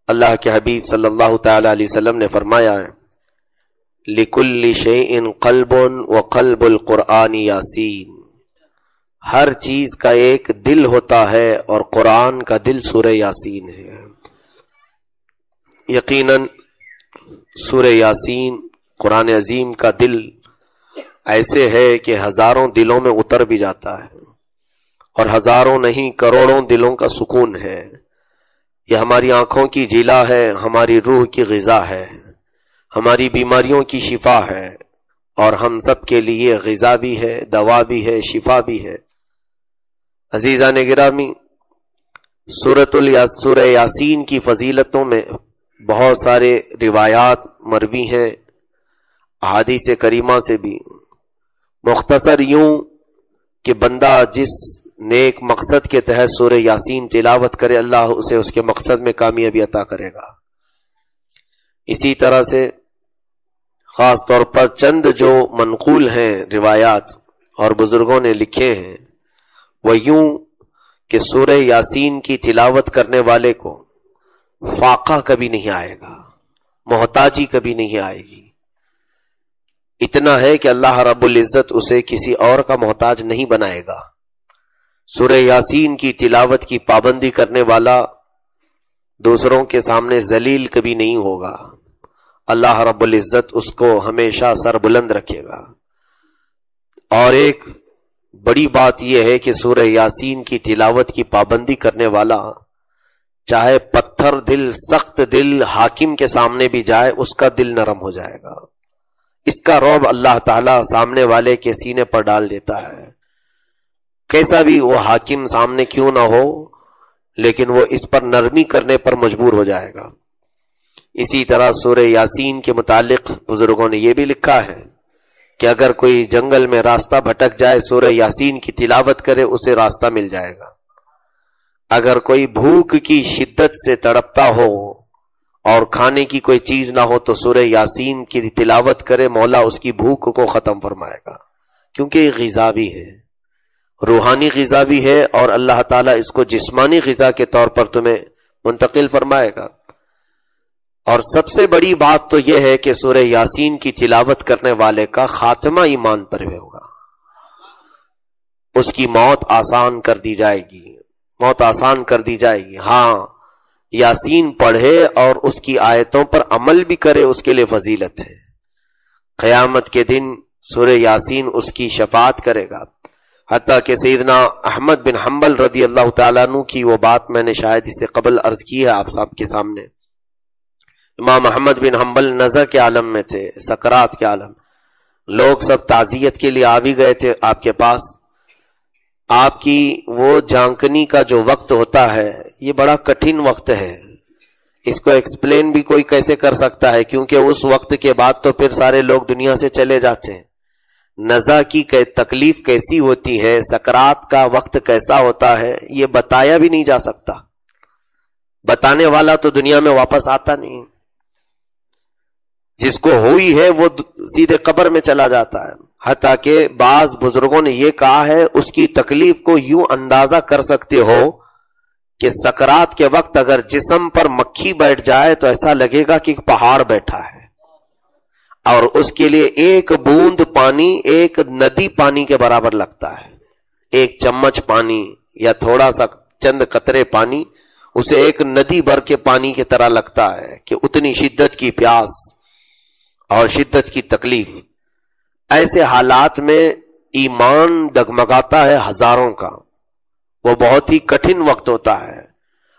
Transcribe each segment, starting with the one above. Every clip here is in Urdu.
اللہ کے حبیب صلی اللہ تعالی علیہ وسلم نے فرمایا ہے لِكُلِّ شَيْءٍ قَلْبٌ وَقَلْبُ الْقُرْآنِ یاسین، ہر چیز کا ایک دل ہوتا ہے اور قرآن کا دل سورہ یاسین ہے۔ یقیناً سورہ یاسین قرآن عظیم کا دل ایسے ہے کہ ہزاروں دلوں میں اتر بھی جاتا ہے، اور ہزاروں نہیں کروڑوں دلوں کا سکون ہے۔ یہ ہماری آنکھوں کی جلا ہے، ہماری روح کی غذا ہے، ہماری بیماریوں کی شفا ہے، اور ہم سب کے لیے غذا بھی ہے، دوا بھی ہے، شفا بھی ہے۔ عزیزان گرامی، سورہ یاسین کی فضیلتوں میں بہت سارے روایات مروی ہیں، احادیث کریمہ سے بھی۔ مختصر یوں کہ بندہ جس نیک مقصد کے تحت سورہ یاسین تلاوت کرے، اللہ اسے اس کے مقصد میں کامیابی عطا کرے گا۔ اسی طرح سے خاص طور پر چند جو منقول ہیں روایات اور بزرگوں نے لکھے ہیں، وہ یوں کہ سورہ یاسین کی تلاوت کرنے والے کو فاقہ کبھی نہیں آئے گا، محتاجی کبھی نہیں آئے گی۔ اتنا ہے کہ اللہ رب العزت اسے کسی اور کا محتاج نہیں بنائے گا۔ سورہ یاسین کی تلاوت کی پابندی کرنے والا دوسروں کے سامنے ذلیل کبھی نہیں ہوگا، اللہ رب العزت اس کو ہمیشہ سر بلند رکھے گا۔ اور ایک بڑی بات یہ ہے کہ سورہ یاسین کی تلاوت کی پابندی کرنے والا چاہے پتھر دل، سخت دل حاکم کے سامنے بھی جائے، اس کا دل نرم ہو جائے گا۔ اس کا رعب اللہ تعالیٰ سامنے والے کے سینے پر ڈال دیتا ہے، کیسا بھی وہ حاکم سامنے کیوں نہ ہو، لیکن وہ اس پر نرمی کرنے پر مجبور ہو جائے گا۔ اسی طرح سورہ یاسین کے متعلق بزرگوں نے یہ بھی لکھا ہے کہ اگر کوئی جنگل میں راستہ بھٹک جائے، سورہ یاسین کی تلاوت کرے، اسے راستہ مل جائے گا۔ اگر کوئی بھوک کی شدت سے تڑپتا ہو اور کھانے کی کوئی چیز نہ ہو تو سورہ یاسین کی تلاوت کرے، مولا اس کی بھوک کو ختم فرمائے گا، کیونکہ یہ غذا بھی ہے، روحانی غذا بھی ہے، اور اللہ تعالیٰ اس کو جسمانی غذا کے طور پر تمہیں منتقل فرمائے گا۔ اور سب سے بڑی بات تو یہ ہے کہ سورہ یاسین کی تلاوت کرنے والے کا خاتمہ ایمان پر ہوگا، اس کی موت آسان کر دی جائے گی، موت آسان کر دی جائے گی۔ ہاں، یاسین پڑھے اور اس کی آیتوں پر عمل بھی کرے، اس کے لیے فضیلت ہے۔ قیامت کے دن سورہ یاسین اس کی شفاعت کرے گا۔ حتیٰ کہ سیدنا احمد بن حنبل رضی اللہ تعالیٰ عنہ کی وہ بات میں نے شاید اس سے قبل عرض کی ہے آپ سب کے سامنے۔ امام احمد بن حنبل نزع کے عالم میں تھے، سکرات کے عالم، لوگ سب تعزیت کے لیے آ بھی گئے تھے آپ کے پاس۔ آپ کی وہ جھانکنی کا جو وقت ہوتا ہے، یہ بڑا کٹھن وقت ہے، اس کو ایکسپلین بھی کوئی کیسے کر سکتا ہے، کیونکہ اس وقت کے بعد تو پھر سارے لوگ دنیا سے چلے جاتے ہیں۔ نزع کی تکلیف کیسی ہوتی ہے، سکرات کا وقت کیسا ہوتا ہے، یہ بتایا بھی نہیں جا سکتا، بتانے والا تو دنیا میں واپس آتا نہیں، جس کو ہوئی ہے وہ سیدھے قبر میں چلا جاتا ہے۔ حتیٰ کہ بعض بزرگوں نے یہ کہا ہے اس کی تکلیف کو یوں اندازہ کر سکتے ہو کہ سکرات کے وقت اگر جسم پر مکھی بیٹھ جائے تو ایسا لگے گا کہ ایک پہاڑ بیٹھا ہے، اور اس کے لیے ایک بوند پانی ایک ندی پانی کے برابر لگتا ہے۔ ایک چمچ پانی یا تھوڑا سا چند قطرے پانی اسے ایک ندی بھر کے پانی کی طرح لگتا ہے، کہ اتنی شدت کی پیاس اور شدت کی تکلیف۔ ایسے حالات میں ایمان ڈگمگاتا ہے ہزاروں کا، وہ بہت ہی کٹھن وقت ہوتا ہے۔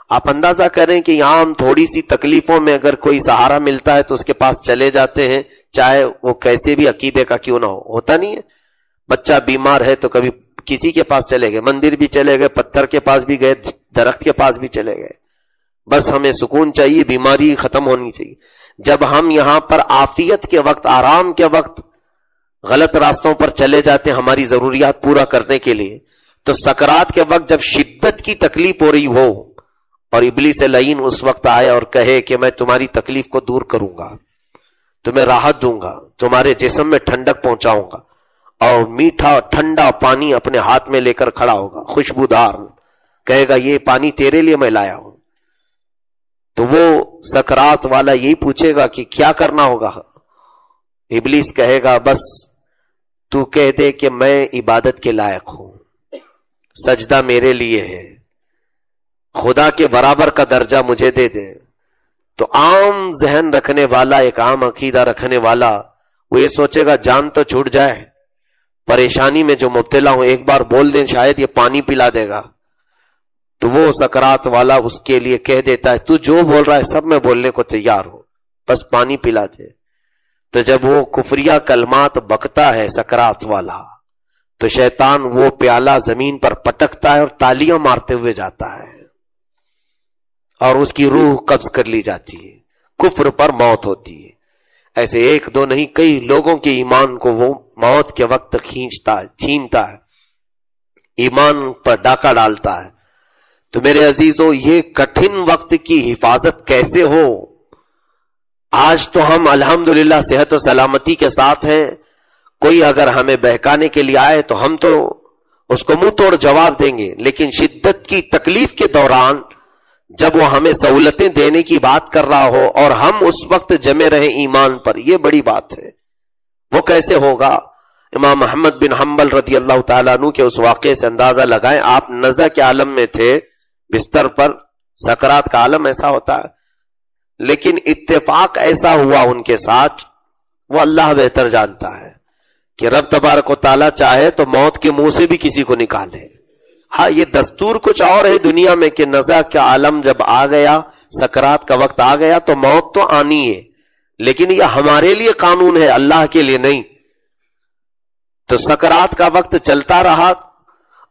آپ اندازہ کریں کہ یہاں ہم تھوڑی سی تکلیفوں میں اگر کوئی سہارا ملتا ہے تو اس کے پاس چلے جاتے ہیں، چاہے وہ کیسے بھی عقیدے کا کیوں نہ ہو، ہوتا نہیں ہے؟ بچہ بیمار ہے تو کبھی کسی کے پاس چلے گئے، مندر بھی چلے گئے، پتھر کے پاس بھی گئے، درخت کے پاس بھی چلے گئے، بس ہمیں سکون چاہیے، بیماری ختم ہونی چاہیے۔ جب ہم یہاں پر عافیت کے وقت، آرام کے وقت غلط راستوں پر چلے جاتے ہیں ہماری ضروریات پورا کرنے کے لیے، تو سکرات کے وقت جب شدت کی تکلیف ہو رہی ہو اور ابلیس لعین اس وقت آئے اور کہے کہ میں تمہاری تکلیف کو دور کروں گا، تمہیں راحت دوں گا، تمہارے جسم میں ٹھنڈک پہنچاؤں گا، اور میٹھا ٹھنڈا پانی اپنے ہاتھ میں لے کر کھڑا ہوگا، خوشبودار، کہے گا یہ پانی تیرے لیے میں لایا ہوں، تو وہ سکرات والا یہی پوچھے گا کہ کیا کرنا ہوگا. ابلیس کہے گا بس تو کہہ دے کہ میں عبادت کے لائق ہوں, سجدہ میرے لیے ہے, خدا کے برابر کا درجہ مجھے دے دے. تو عام ذہن رکھنے والا, ایک عام عقیدہ رکھنے والا, وہ یہ سوچے گا جان تو چھوٹ جائے, پریشانی میں جو مبتلا ہوں ایک بار بول دیں شاید یہ پانی پلا دے گا. تو وہ سکرات والا اس کے لیے کہہ دیتا ہے تو جو بول رہا ہے سب میں بولنے کو تیار ہوں, بس پانی پلا دے. تو جب وہ کفریہ کلمات بکتا ہے سکرات والا, تو شیطان وہ پیالہ زمین پر پٹکتا ہے اور تالیاں مارتے ہوئے جاتا ہے, اور اس کی روح قبض کر لی جاتی ہے, کفر پر موت ہوتی ہے. ایسے ایک دو نہیں, کئی لوگوں کے ایمان کو وہ موت کے وقت کھینچتا ہے, چھینتا ہے, ایمان پر ڈاکہ ڈالتا ہے. تو میرے عزیزو, یہ کٹھن وقت کی حفاظت کیسے ہو؟ آج تو ہم الحمدللہ صحت و سلامتی کے ساتھ ہیں, کوئی اگر ہمیں بہکانے کے لیے آئے تو ہم تو اس کو منہ توڑ جواب دیں گے, لیکن شدت کی تکلیف کے دوران جب وہ ہمیں سہولتیں دینے کی بات کر رہا ہو اور ہم اس وقت جمے رہے ایمان پر, یہ بڑی بات ہے. وہ کیسے ہوگا؟ امام احمد بن حنبل رضی اللہ تعالیٰ عنہ کے اس واقعے سے اندازہ لگائیں. آپ نزع کے عالم میں تھے, بستر پر, سکرات کا عالم ایسا ہوتا ہے, لیکن اتفاق ایسا ہوا ان کے ساتھ, وہ اللہ بہتر جانتا ہے کہ رب تبارک و تعالیٰ چاہے تو موت کے منہ سے بھی کسی کو نکالے. ہاں یہ دستور کچھ اور ہے دنیا میں کہ نزع کا عالم جب آ گیا, سکرات کا وقت آ گیا تو موت تو آنی ہے, لیکن یہ ہمارے لیے قانون ہے, اللہ کے لیے نہیں. تو سکرات کا وقت چلتا رہا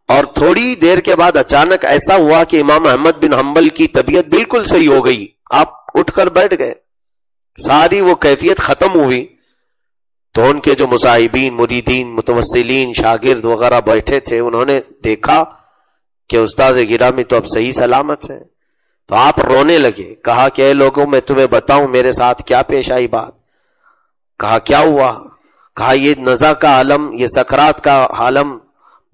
اور تھوڑی دیر کے بعد اچانک ایسا ہوا کہ امام احمد بن حنبل کی طبیعت بالکل صحیح ہو گئی, آپ اٹھ کر بیٹھ گئے, ساری وہ کیفیت ختم ہوئی. تو ان کے جو مصاحبین, مریدین, متوسلین, شاگرد وغیرہ بیٹھے تھے, انہوں نے دیکھا کہ استاد گرامی تو اب صحیح سلامت ہے. تو آپ رونے لگے, کہا کہ اے لوگوں میں تمہیں بتاؤں میرے ساتھ کیا پیش آئی بات. کہا کیا ہوا؟ کہا یہ نزع کا عالم, یہ سکرات کا عالم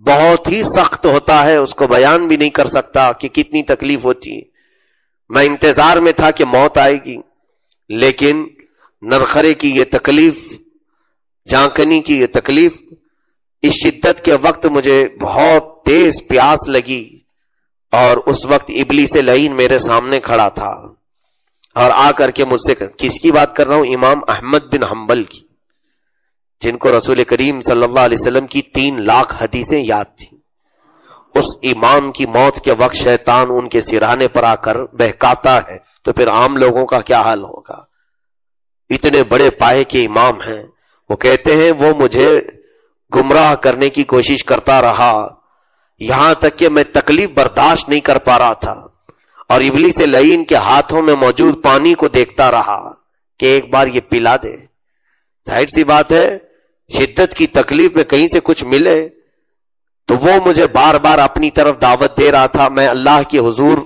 بہت ہی سخت ہوتا ہے, اس کو بیان بھی نہیں کر سکتا کہ کتنی تکلیف ہوتی ہے. میں انتظار میں تھا کہ موت آئے گی, لیکن نرخرے کی یہ تکلیف, جانکنی کی یہ تکلیف, اس شدت کے وقت مجھے بہت تیز پیاس لگی, اور اس وقت ابلیس لعین میرے سامنے کھڑا تھا اور آ کر کے مجھ سے, کس کی بات کر رہا ہوں؟ امام احمد بن حنبل کی, جن کو رسول کریم صلی اللہ علیہ وسلم کی 3 لاکھ حدیثیں یاد تھیں. اس امام کی موت کے وقت شیطان ان کے سرانے پر آ کر بہکاتا ہے, تو پھر عام لوگوں کا کیا حال ہوگا؟ اتنے بڑے پائے کے امام ہیں. وہ کہتے ہیں وہ مجھے گمراہ کرنے کی کوشش کرتا رہا, یہاں تک کہ میں تکلیف برداشت نہیں کر پا رہا تھا, اور ابلیس لعین کے ہاتھوں میں موجود پانی کو دیکھتا رہا کہ ایک بار یہ پلا دے. ظاہر سی بات ہے, شدت کی تکلیف میں کہیں سے کچھ ملے تو وہ مجھے بار بار اپنی طرف دعوت دے رہا تھا. میں اللہ کے حضور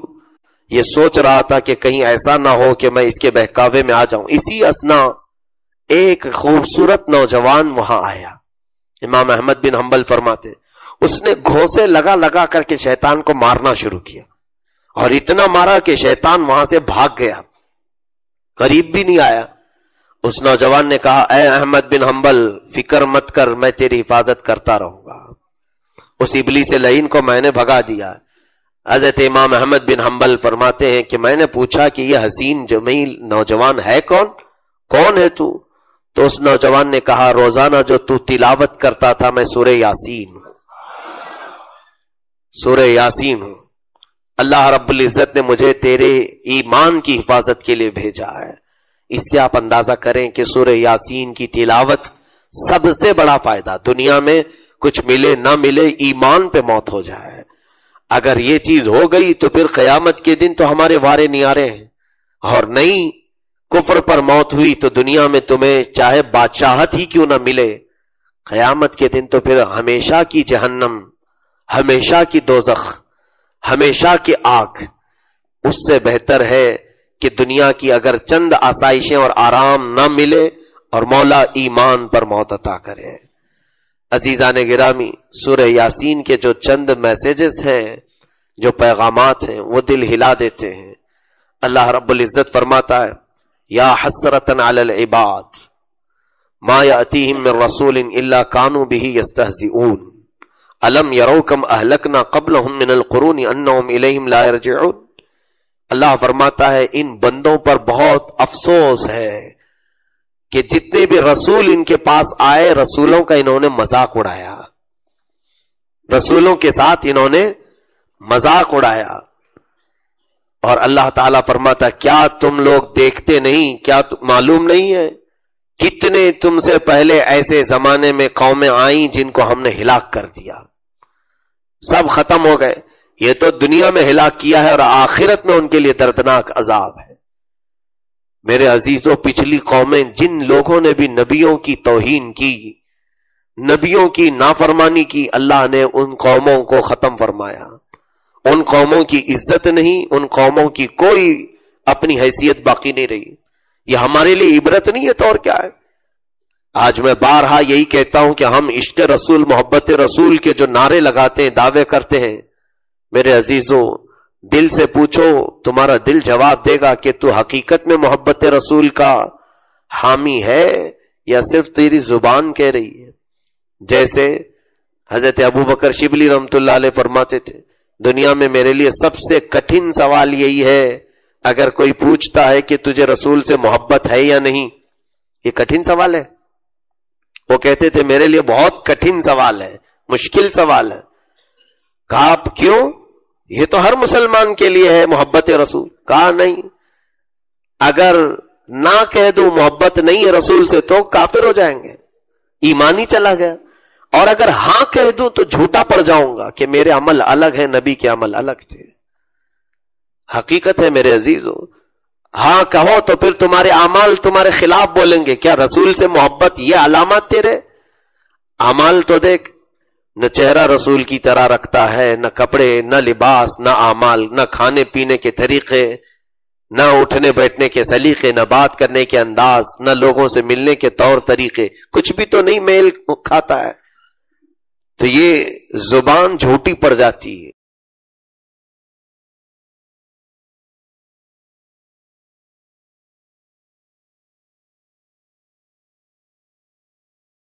یہ سوچ رہا تھا کہ کہیں ایسا نہ ہو کہ میں اس کے بہکاوے میں آ جاؤں. اسی اثنا ایک خوبصورت نوجوان وہاں آیا. امام احمد بن حنبل فرماتے اس نے گھونسے لگا لگا کر کے شیطان کو مارنا شروع کیا, اور اتنا مارا کہ شیطان وہاں سے بھاگ گیا, قریب بھی نہیں آیا. اس نوجوان نے کہا اے احمد بن حنبل فکر مت کر, میں تیری حفاظت کرتا رہوں گا. اس ابلیس لعین کو میں نے بھگا دیا. حضرت امام احمد بن حنبل فرماتے ہیں کہ میں نے پوچھا کہ یہ حسین جمیل نوجوان ہے کون, کون ہے تو؟ تو اس نوجوان نے کہا روزانہ جو تو تلاوت کرتا تھا میں سورہ یاسین ہوں, سورہ یاسین ہوں. اللہ رب العزت نے مجھے تیرے ایمان کی حفاظت کے لیے بھیجا ہے. اس سے آپ اندازہ کریں کہ سورہ یاسین کی تلاوت سب سے بڑا فائدہ, دنیا میں کچھ ملے نہ ملے, ایمان پہ موت ہو جائے. اگر یہ چیز ہو گئی تو پھر قیامت کے دن تو ہمارے وارے نیارے ہیں, اور نہیں کفر پر موت ہوئی تو دنیا میں تمہیں چاہے بادشاہت ہی کیوں نہ ملے, قیامت کے دن تو پھر ہمیشہ کی جہنم, ہمیشہ کی دوزخ, ہمیشہ کی آگ. اس سے بہتر ہے کہ دنیا کی اگر چند آسائشیں اور آرام نہ ملے اور مولا ایمان پر موت عطا کرے. عزیزان گرامی, سورہ یاسین کے جو چند میسیجز ہیں, جو پیغامات ہیں, وہ دل ہلا دیتے ہیں. اللہ رب العزت فرماتا ہے یا حسرتن علی العباد ما یأتیہم من رسول الا کانوا بہ یستہزئون الم یروا کم اہلکنا قبلہم من القرون انہم الیہم لا یرجعون. اللہ فرماتا ہے ان بندوں پر بہت افسوس ہے کہ جتنے بھی رسول ان کے پاس آئے رسولوں کا انہوں نے مذاق اڑایا، رسولوں کے ساتھ انہوں نے مذاق اڑایا. اور اللہ تعالیٰ فرماتا کیا تم لوگ دیکھتے نہیں، کیا معلوم نہیں ہے کتنے تم سے پہلے ایسے زمانے میں قومیں آئیں جن کو ہم نے ہلاک کر دیا، سب ختم ہو گئے. یہ تو دنیا میں ہلاک کیا ہے اور آخرت میں ان کے لیے دردناک عذاب ہے. میرے عزیزوں پچھلی قومیں جن لوگوں نے بھی نبیوں کی توہین کی، نبیوں کی نافرمانی کی، اللہ نے ان قوموں کو ختم فرمایا. ان قوموں کی عزت نہیں، ان قوموں کی کوئی اپنی حیثیت باقی نہیں رہی. یہ ہمارے لیے عبرت نہیں ہے تو اور کیا ہے. آج میں بارہا یہی کہتا ہوں کہ ہم عشق رسول محبت رسول کے جو نعرے لگاتے ہیں، دعوے کرتے ہیں، میرے عزیزوں دل سے پوچھو تمہارا دل جواب دے گا کہ تو حقیقت میں محبت رسول کا حامی ہے یا صرف تیری زبان کہہ رہی ہے. جیسے حضرت ابوبکر شبلی رحمت اللہ علیہ فرماتے تھے دنیا میں میرے لیے سب سے کٹھن سوال یہی ہے اگر کوئی پوچھتا ہے کہ تجھے رسول سے محبت ہے یا نہیں، یہ کٹھن سوال ہے. وہ کہتے تھے میرے لیے بہت کٹھن سوال ہے، مشکل سوال ہے. کہا آپ کیوں؟ یہ تو ہر مسلمان کے لیے ہے محبت رسول. کہا نہیں، اگر نہ کہہ دوں محبت نہیں ہے رسول سے تو کافر ہو جائیں گے، ایمان ہی چلا گیا. اور اگر ہاں کہہ دوں تو جھوٹا پڑ جاؤں گا کہ میرے عمل الگ ہے، نبی کے عمل الگ تھے. حقیقت ہے میرے عزیزو، ہاں کہو تو پھر تمہارے اعمال تمہارے خلاف بولیں گے. کیا رسول سے محبت یہ علامات تیرے؟ اعمال تو دیکھ، نہ چہرہ رسول کی طرح رکھتا ہے، نہ کپڑے، نہ لباس، نہ اعمال، نہ کھانے پینے کے طریقے، نہ اٹھنے بیٹھنے کے سلیقے، نہ بات کرنے کے انداز، نہ لوگوں سے ملنے کے طور طریقے، کچھ بھی تو نہیں میل کھاتا ہے. تو یہ زبان جھوٹی پڑ جاتی ہے.